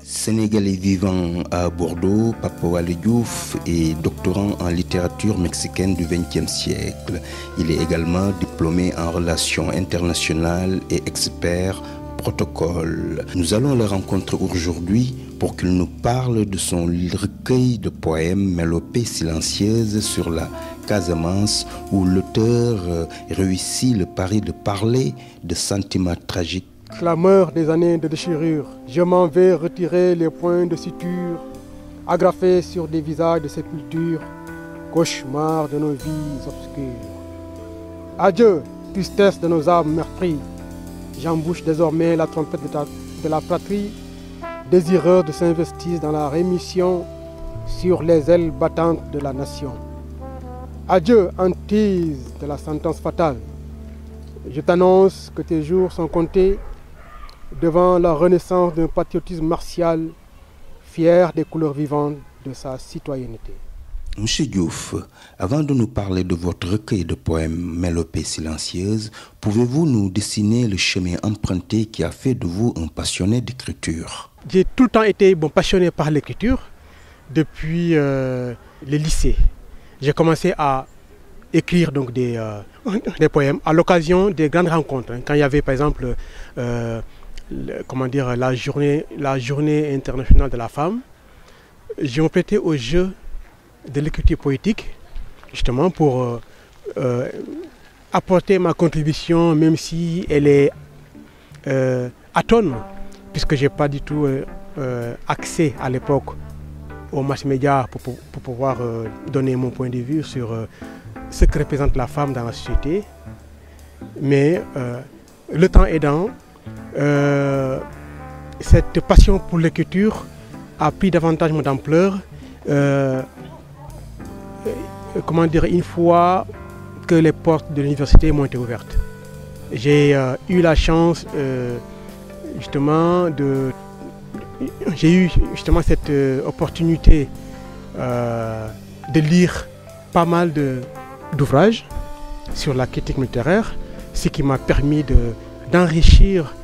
Sénégalais vivant à Bordeaux, Papa Waly Diouf est doctorant en littérature mexicaine du XXe siècle. Il est également diplômé en relations internationales et expert protocole. Nous allons le rencontrer aujourd'hui pour qu'il nous parle de son recueil de poèmes Mélopées silencieuses sur la Casamance, où l'auteur réussit le pari de parler de sentiments tragiques. Clameur des années de déchirure, je m'en vais retirer les points de suture, agrafés sur des visages de sépulture, cauchemar de nos vies obscures. Adieu, tristesse de nos âmes meurtries, j'embouche désormais la trompette de la fratrie, désireux de s'investir dans la rémission sur les ailes battantes de la nation. Adieu, hantise de la sentence fatale, je t'annonce que tes jours sont comptés, devant la renaissance d'un patriotisme martial, fier des couleurs vivantes de sa citoyenneté. Monsieur Diouf, avant de nous parler de votre recueil de poèmes Mélopées silencieuses, pouvez-vous nous dessiner le chemin emprunté qui a fait de vous un passionné d'écriture? J'ai tout le temps été passionné par l'écriture depuis le lycée. J'ai commencé à écrire donc des poèmes à l'occasion des grandes rencontres. Quand il y avait par exemple la journée internationale de la femme, je me prêtais au jeu de l'écriture poétique, justement pour apporter ma contribution, même si elle est atone, puisque je n'ai pas du tout accès à l'époque aux mass médias pour pouvoir donner mon point de vue sur ce que représente la femme dans la société. Mais le temps aidant, cette passion pour l'écriture a pris davantage d'ampleur une fois que les portes de l'université m'ont été ouvertes. J'ai eu la chance cette opportunité de lire pas mal d'ouvrages sur la critique littéraire, ce qui m'a permis d'enrichir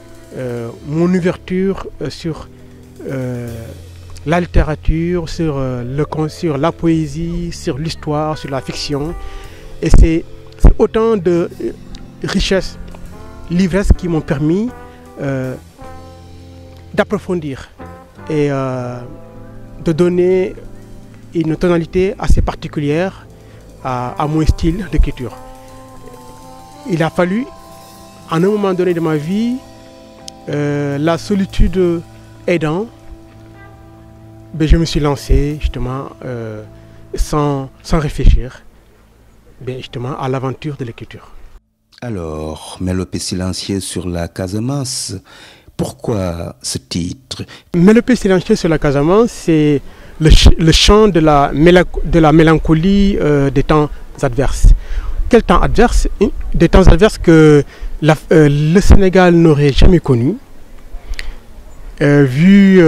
mon ouverture sur la littérature, sur la poésie, sur l'histoire, sur la fiction. Et c'est autant de richesses, livresses qui m'ont permis d'approfondir et de donner une tonalité assez particulière à mon style d'écriture. Il a fallu, à un moment donné de ma vie, la solitude aidant, je me suis lancé justement sans réfléchir à l'aventure de l'écriture. Alors, Mélopées silencieuses sur la Casamance, pourquoi ce titre? Mélopées silencieuses sur la Casamance, c'est le chant de la mélancolie des temps adverses. Quel temps adverse? Des temps adverses que le Sénégal n'aurait jamais connu, vu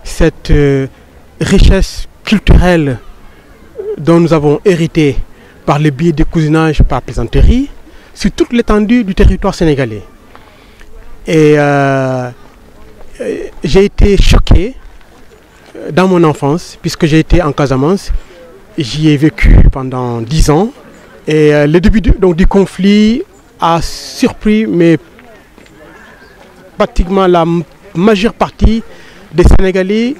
cette richesse culturelle dont nous avons hérité par le biais du cousinage par plaisanterie sur toute l'étendue du territoire sénégalais. Et j'ai été choqué dans mon enfance, puisque j'ai été en Casamance. J'y ai vécu pendant 10 ans. Et le début du conflit a surpris pratiquement la majeure partie des Sénégalais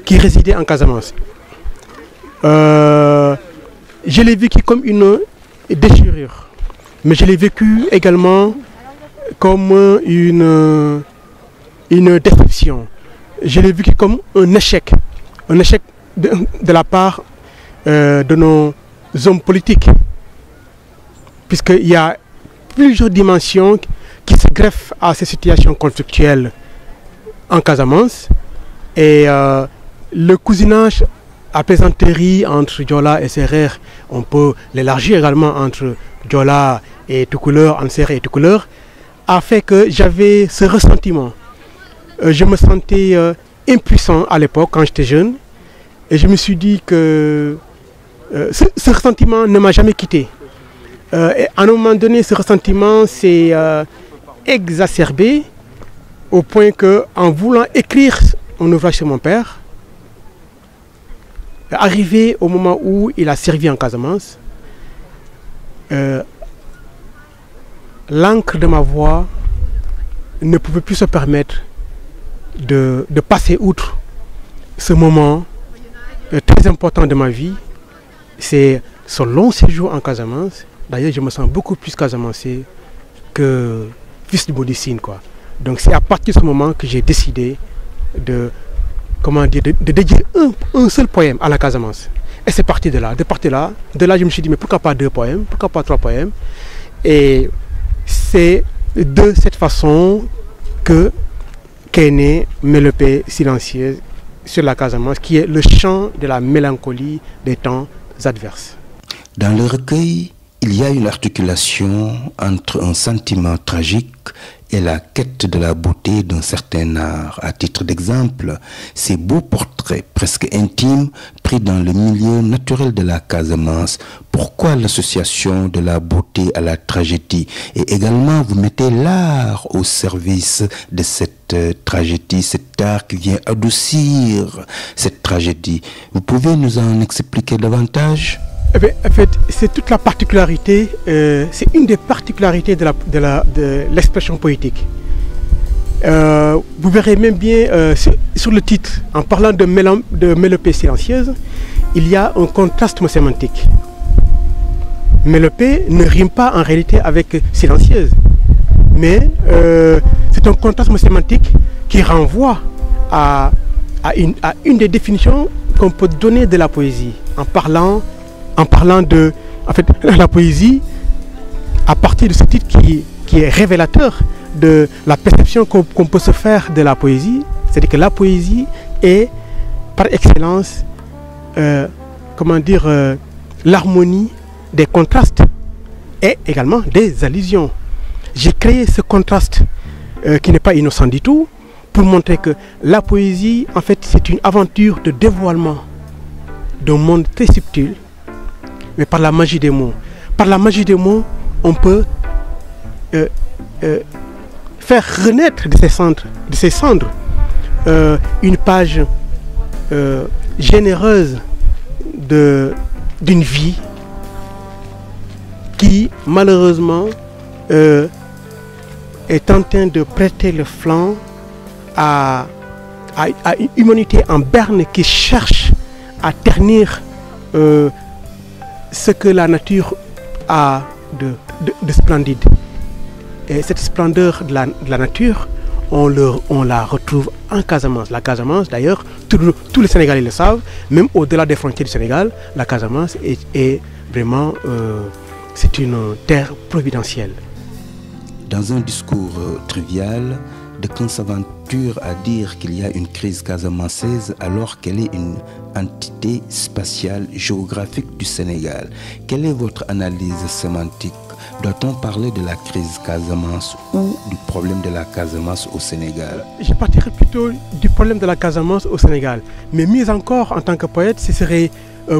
qui résidaient en Casamance. Je l'ai vécu comme une déchirure, mais je l'ai vécu également comme une déception. Je l'ai vécu comme un échec de la part de nos hommes politiques, puisqu'il y a plusieurs dimensions qui se greffent à ces situations conflictuelles en Casamance. Et le cousinage à plaisanterie entre Diola et Serer, on peut l'élargir également entre Diola et Toucouleur, entre Serer et Toucouleur, a fait que j'avais ce ressentiment. Je me sentais impuissant à l'époque, quand j'étais jeune. Et je me suis dit que ce ressentiment ne m'a jamais quitté. Et à un moment donné, ce ressentiment s'est exacerbé au point qu'en voulant écrire un ouvrage sur mon père, arrivé au moment où il a servi en Casamance, l'encre de ma voix ne pouvait plus se permettre de passer outre ce moment très important de ma vie. C'est ce long séjour en Casamance. D'ailleurs, je me sens beaucoup plus casamancé que fils de Bodicine, quoi. Donc c'est à partir de ce moment que j'ai décidé de dédier un seul poème à la Casamance. Et c'est parti de là. De là, je me suis dit, mais pourquoi pas 2 poèmes, pourquoi pas 3 poèmes? Et c'est de cette façon qu'est née Mélopée silencieuse sur la Casamance, qui est le chant de la mélancolie des temps adverses. Dans le recueil, il y a une articulation entre un sentiment tragique et la quête de la beauté d'un certain art. À titre d'exemple, ces beaux portraits presque intimes pris dans le milieu naturel de la Casamance. Pourquoi l'association de la beauté à la tragédie? Et également, vous mettez l'art au service de cette tragédie, cet art qui vient adoucir cette tragédie. Vous pouvez nous en expliquer davantage? En fait, c'est toute la particularité, c'est une des particularités de l'expression poétique. Vous verrez même bien sur le titre, en parlant de mélopée silencieuse, il y a un contraste sémantique. Mélopée ne rime pas en réalité avec silencieuse, mais c'est un contraste sémantique qui renvoie à une des définitions qu'on peut donner de la poésie, en parlant de la poésie à partir de ce titre qui est révélateur de la perception qu'on peut se faire de la poésie. C'est-à-dire que la poésie est par excellence l'harmonie des contrastes et également des allusions. J'ai créé ce contraste qui n'est pas innocent du tout pour montrer que la poésie, en fait, c'est une aventure de dévoilement d'un monde très subtil, mais par la magie des mots. Par la magie des mots, on peut faire renaître de ses cendres une page généreuse d'une vie qui, malheureusement, est en train de prêter le flanc à une humanité en berne qui cherche à ternir ce que la nature a de splendide. Et cette splendeur de la nature, on la retrouve en Casamance. La Casamance, d'ailleurs, tous les Sénégalais le savent, même au-delà des frontières du Sénégal, la Casamance est vraiment, c'est une terre providentielle. Dans un discours trivial, Decan s'aventure à dire qu'il y a une crise casamançaise alors qu'elle est une entité spatiale géographique du Sénégal. Quelle est votre analyse sémantique? Doit-on parler de la crise Casamance ou du problème de la Casamance au Sénégal? Je partirais plutôt du problème de la Casamance au Sénégal. Mais mieux encore, en tant que poète, ce serait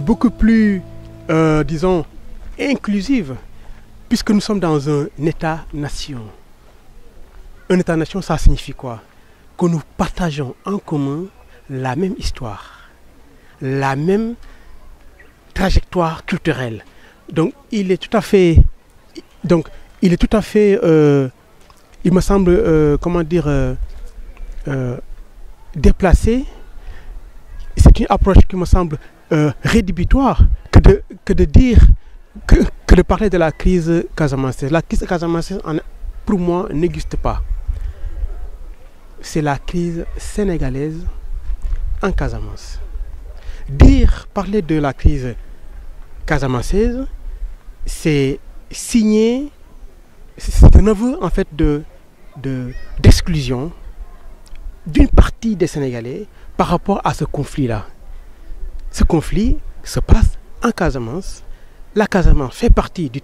beaucoup plus, disons, inclusive, puisque nous sommes dans un État-nation. Un État-nation, ça signifie quoi? Que nous partageons en commun la même histoire, la même trajectoire culturelle. Donc, il est tout à fait, il me semble, déplacé. C'est une approche qui me semble rédhibitoire que de dire, que de parler de la crise casamançaise. La crise casamançaise, pour moi, n'existe pas. C'est la crise sénégalaise en Casamance. Parler de la crise casamançaise, c'est signer, c'est un aveu en fait d'exclusion d'une partie des Sénégalais par rapport à ce conflit-là. Ce conflit se passe en Casamance. La Casamance fait partie du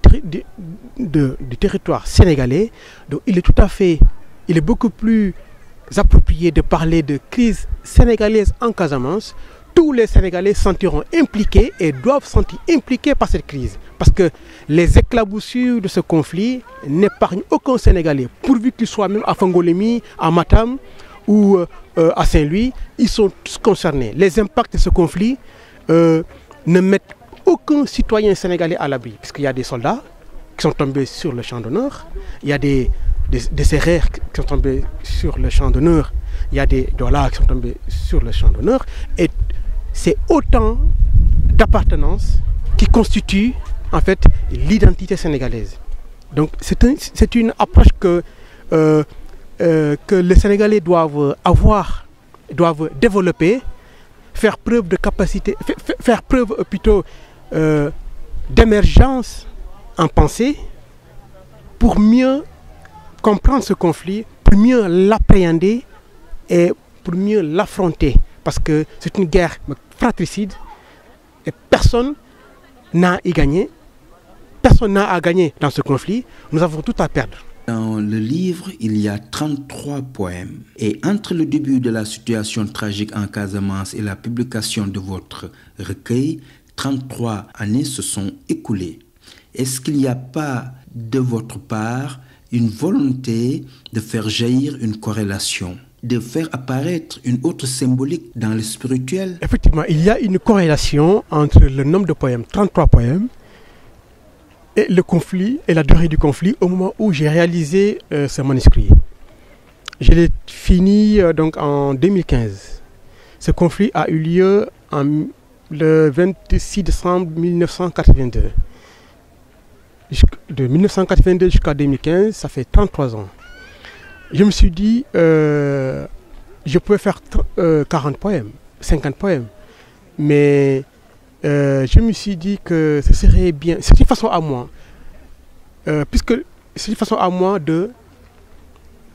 territoire sénégalais, donc il est beaucoup plus approprié de parler de crise sénégalaise en Casamance, tous les Sénégalais se sentiront impliqués et doivent se sentir impliqués par cette crise. Parce que les éclaboussures de ce conflit n'épargnent aucun Sénégalais, pourvu qu'il soit même à Fangolemi, à Matam ou à Saint-Louis, ils sont tous concernés. Les impacts de ce conflit ne mettent aucun citoyen sénégalais à l'abri, puisqu'il y a des soldats qui sont tombés sur le champ d'honneur, il y a des CRR qui sont tombés sur le champ d'honneur, il y a des dollars qui sont tombés sur le champ d'honneur, et c'est autant d'appartenance qui constitue en fait l'identité sénégalaise. Donc c'est une approche que les Sénégalais doivent avoir, doivent développer, faire preuve de capacité, faire preuve plutôt d'émergence en pensée pour mieux comprendre ce conflit, pour mieux l'appréhender et pour mieux l'affronter. Parce que c'est une guerre fratricide et personne n'a à gagner. Personne n'a à gagner dans ce conflit. Nous avons tout à perdre. Dans le livre, il y a 33 poèmes. Et entre le début de la situation tragique en Casamance et la publication de votre recueil, 33 années se sont écoulées. Est-ce qu'il n'y a pas de votre part une volonté de faire jaillir une corrélation, de faire apparaître une autre symbolique dans le spirituel? Effectivement, il y a une corrélation entre le nombre de poèmes, 33 poèmes, et le conflit et la durée du conflit au moment où j'ai réalisé ce manuscrit. Je l'ai fini donc en 2015. Ce conflit a eu lieu le 26 décembre 1982. De 1982 jusqu'à 2015, ça fait 33 ans. Je me suis dit, je pouvais faire 40 poèmes, 50 poèmes, mais je me suis dit que ce serait bien, c'est une façon à moi, puisque c'est une façon à moi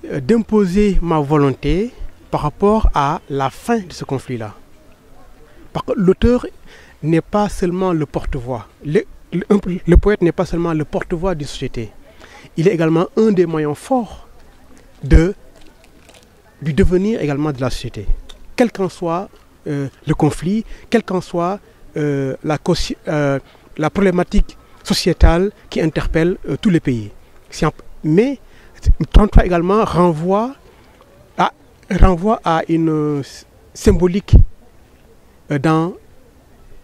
d'imposer ma volonté par rapport à la fin de ce conflit-là. Parce que l'auteur n'est pas seulement le porte-voix, le poète n'est pas seulement le porte-voix d'une société, il est également un des moyens forts du devenir également de la société. Quel qu'en soit le conflit, quelle qu'en soit la problématique sociétale qui interpelle tous les pays. Mais 33 également renvoie à une symbolique dans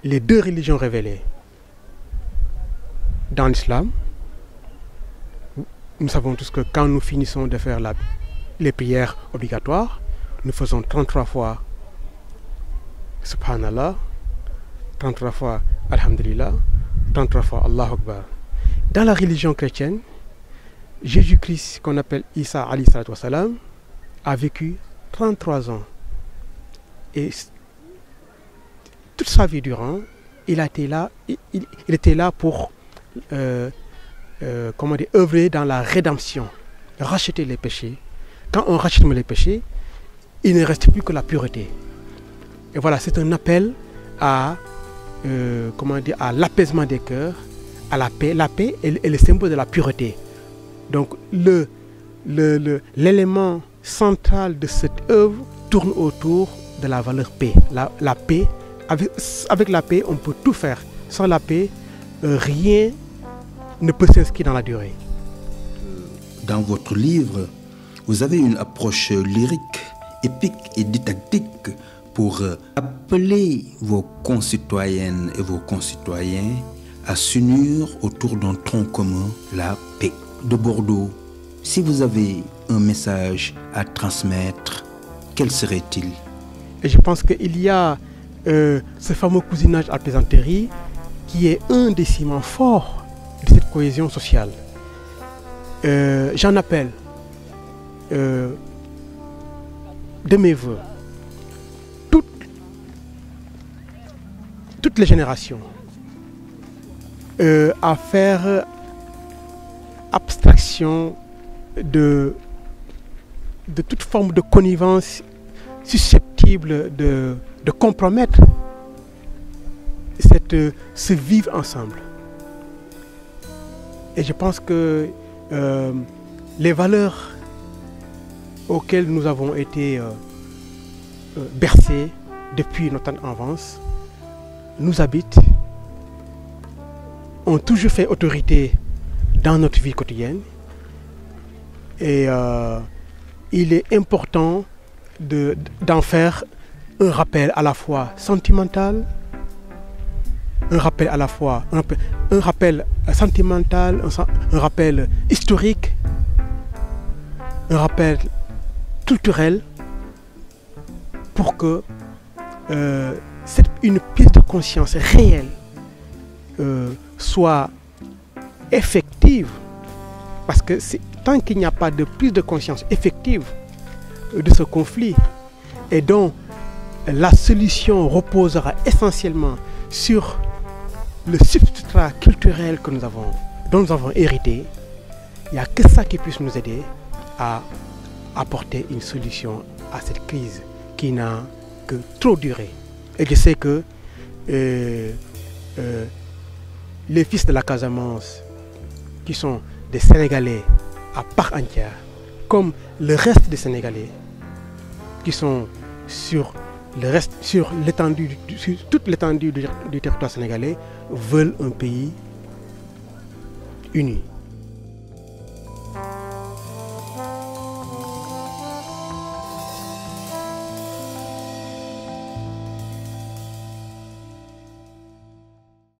les deux religions révélées. Dans l'islam, nous savons tous que quand nous finissons de faire les prières obligatoires, nous faisons 33 fois Subhanallah, 33 fois Alhamdulillah, 33 fois Allahu Akbar. Dans la religion chrétienne, Jésus-Christ, qu'on appelle Isa alayhi salatu wassalam, a vécu 33 ans. Et toute sa vie durant, il était là pour œuvrer dans la rédemption, racheter les péchés. Quand on rachète les péchés, il ne reste plus que la pureté. Et voilà, c'est un appel à l'apaisement des cœurs, à la paix. La paix est le symbole de la pureté. Donc l'élément central de cette œuvre tourne autour de la valeur paix. La paix, avec la paix, on peut tout faire. Sans la paix, rien ne peut s'inscrire dans la durée. Dans votre livre, vous avez une approche lyrique, épique et didactique pour appeler vos concitoyennes et vos concitoyens à s'unir autour d'un tronc commun, la paix. De Bordeaux, si vous avez un message à transmettre, quel serait-il? Et je pense qu'il y a ce fameux cousinage à plaisanterie qui est un des ciments forts de cette cohésion sociale. J'en appelle de mes voeux toutes les générations à faire abstraction de toute forme de connivence susceptible de compromettre ce vivre ensemble. Et je pense que les valeurs auxquels nous avons été bercés depuis notre enfance nous habitent, ont toujours fait autorité dans notre vie quotidienne. Et il est important d'en faire un rappel à la fois sentimental, un rappel à la fois un rappel sentimental, un rappel historique, un rappel culturel, pour que une prise de conscience réelle soit effective. Parce que tant qu'il n'y a pas de prise de conscience effective de ce conflit, et dont la solution reposera essentiellement sur le substrat culturel dont nous avons hérité, il n'y a que ça qui puisse nous aider à apporter une solution à cette crise qui n'a que trop duré. Et je sais que les fils de la Casamance, qui sont des Sénégalais à part entière, comme le reste des Sénégalais, qui sont sur toute l'étendue du territoire sénégalais, veulent un pays uni.